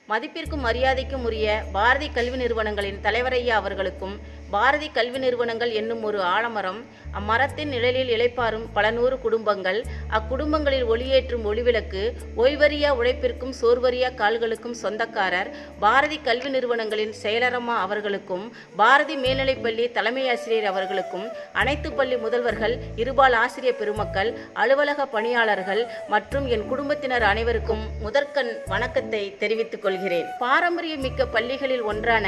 மதிப்பிற்கும் மரியாதைக்கும் உரிய பாரதி கல்வி நிறுவனங்களின் தலைவரையா அவர்களுக்கும், பாரதி கல்வி நிறுவனங்கள் என்னும் ஒரு ஆலமரம், அம்மரத்தின் நிழலில் இளைப்பாறும் பல நூறு குடும்பங்கள், அக்குடும்பங்களில் ஒளியேற்றும் ஒளிவிளக்கு, ஓய்வறியா உழைப்பிற்கும் சோர்வறியா கால்களுக்கும் சொந்தக்காரர் பாரதி கல்வி நிறுவனங்களின் செயலரம்மா அவர்களுக்கும், பாரதி மேல்நிலைப்பள்ளி தலைமை ஆசிரியர் அவர்களுக்கும், அனைத்து பள்ளி முதல்வர்கள், இருபால் ஆசிரியர் பெருமக்கள், அலுவலக பணியாளர்கள் மற்றும் என் குடும்பத்தினர் அனைவருக்கும் முதற்கண் வணக்கத்தை தெரிவித்துக் கொள்கிறேன். பாரம்பரியமிக்க பள்ளிகளில் ஒன்றான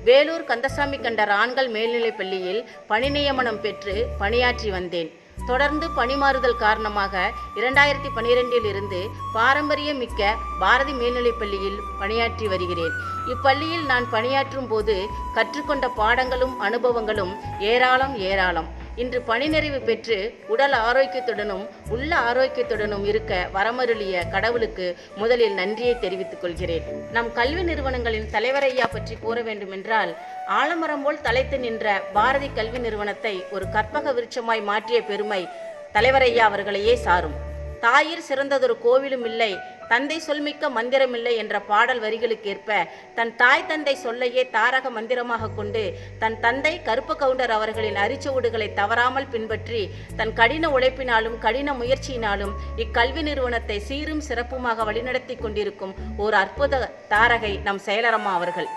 வேலூர் கந்தசாமி கண்டர் ஆண்கள் மேல்நிலைப் பள்ளியில் பணி நியமனம் பெற்று பணியாற்றி வந்தேன். தொடர்ந்து பணிமாறுதல் காரணமாக 2012 இருந்து பாரம்பரியமிக்க பாரதி மேல்நிலைப் பள்ளியில் பணியாற்றி வருகிறேன். இப்பள்ளியில் நான் பணியாற்றும் போது கற்றுக்கொண்ட பாடங்களும் அனுபவங்களும் ஏராளம். இன்று பணி நிறைவு பெற்று உடல் ஆரோக்கியத்துடனும் உள்ள ஆரோக்கியத்துடனும் இருக்க வரமருளிய கடவுளுக்கு முதலில் நன்றியை தெரிவித்துக் கொள்கிறேன். நம் கல்வி நிறுவனங்களின் தலைவரையா பற்றி கூற வேண்டுமென்றால், ஆலமரம் போல் தலைத்து நின்ற பாரதி கல்வி நிறுவனத்தை ஒரு கற்பக விருட்சமாய் மாற்றிய பெருமை தலைவரையா அவர்களையே சாரும். தாயிற் சிறந்ததொரு கோவிலும் இல்லை, தந்தை சொல்மிக்க மந்திரமில்லை என்ற பாடல் வரிகளுக்கேற்ப தன் தாய் தந்தை சொல்லையே தாரக மந்திரமாக கொண்டு தன் தந்தை கருப்பு கவுண்டர் அவர்களின் அரிச்சுவடுகளை தவறாமல் பின்பற்றி தன் கடின உழைப்பினாலும் கடின முயற்சியினாலும் இக்கல்வி நிறுவனத்தை சீரும் சிறப்புமாக வழிநடத்தி கொண்டிருக்கும் ஒரு அற்புத தாரகை நம் செயலரம்மா அவர்கள்.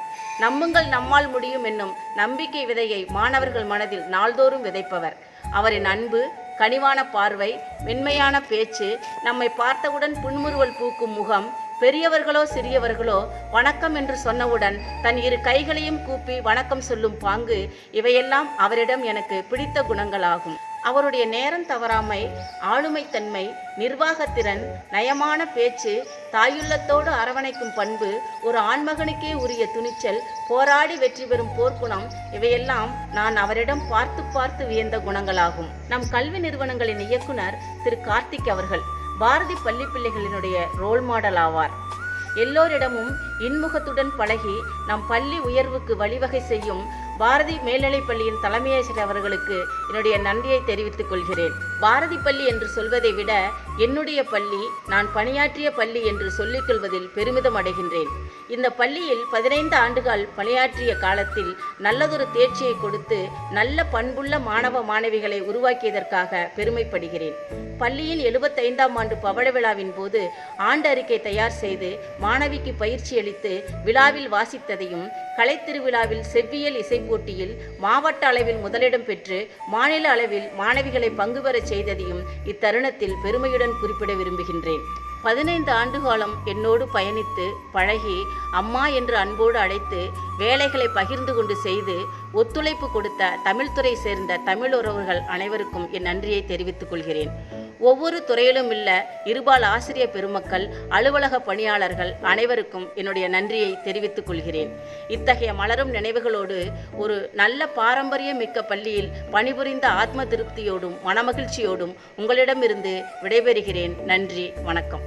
நம்புங்கள் நம்மால் முடியும் என்னும் நம்பிக்கை விதையை மாணவர்கள் மனதில் நாள்தோறும் விதைப்பவர். அவரின் அன்பு, கனிவான பார்வை, மென்மையான பேச்சு, நம்மை பார்த்தவுடன் புன்முறுவல் பூக்கும் முகம், பெரியவர்களோ சிறியவர்களோ வணக்கம் என்று சொன்னவுடன் தன் இரு கைகளையும் கூப்பி வணக்கம் சொல்லும் பாங்கு, இவையெல்லாம் அவரிடம் எனக்கு பிடித்த குணங்களாகும். அவருடைய நேரம் தவறாமை, ஆளுமைத்தன்மை, நிர்வாகத்திறன், நயமான பேச்சு, தாயுள்ளத்தோடு அரவணைக்கும் பண்பு, ஒரு ஆண்மகனுக்கே உரிய துணிச்சல், போராடி வெற்றி பெறும் போர்க்குணம், இவையெல்லாம் நான் அவரிடம் பார்த்து வியந்த குணங்களாகும். நம் கல்வி நிறுவனங்களின் இயக்குனர் திரு கார்த்திக் அவர்கள் பாரதி பள்ளி பிள்ளைகளினுடைய ரோல் மாடல் ஆவார். எல்லோரிடமும் இன்முகத்துடன் பழகி நம் பள்ளி உயர்வுக்கு வழிவகை செய்யும் பாரதி மேல்நிலைப் பள்ளியின் தலைமையாசிரியர் அவர்களுக்கு என்னுடைய நன்றியை தெரிவித்துக் கொள்கிறேன். பாரதி பள்ளி என்று சொல்வதை விட என்னுடைய பள்ளி, நான் பணியாற்றிய பள்ளி என்று சொல்லிக் கொள்வதில் பெருமிதம் அடைகின்றேன். இந்த பள்ளியில் 15 ஆண்டுகள் பணியாற்றிய காலத்தில் நல்லதொரு தேர்ச்சியை கொடுத்து நல்ல பண்புள்ள மாணவ மாணவிகளை உருவாக்கியதற்காக பெருமைப்படுகிறேன். பள்ளியின் 75ஆம் ஆண்டு பவள விழாவின் போது ஆண்டு அறிக்கை தயார் செய்து மாணவிக்கு பயிற்சி அளித்து விழாவில் வாசித்ததையும், கலைத்திருவிழாவில் செவ்வியல் இசை போட்டியில் மாவட்ட அளவில் முதலிடம் பெற்று மாநில அளவில் மாணவிகளை பங்கு பெறச் செய்ததையும் இத்தருணத்தில் பெருமையுடன் குறிப்பிட விரும்புகின்றேன். 15 ஆண்டுகாலம் என்னோடு பயணித்து பழகி அம்மா என்று அன்போடு அழைத்து வேலைகளை பகிர்ந்து கொண்டு செய்து ஒத்துழைப்பு கொடுத்த தமிழ்துறை சேர்ந்த தமிழ் உறவுகள் அனைவருக்கும் என் நன்றியை தெரிவித்துக் கொள்கிறேன். ஒவ்வொரு துறையிலும் உள்ள இருபால் ஆசிரியர் பெருமக்கள், அலுவலக பணியாளர்கள் அனைவருக்கும் என்னுடைய நன்றியை தெரிவித்துக் கொள்கிறேன். இத்தகைய மலரும் நினைவுகளோடு ஒரு நல்ல பாரம்பரியம் மிக்க பள்ளியில் பணிபுரிந்த ஆத்ம திருப்தியோடும் மனமகிழ்ச்சியோடும் உங்களிடமிருந்து விடைபெறுகிறேன். நன்றி, வணக்கம்.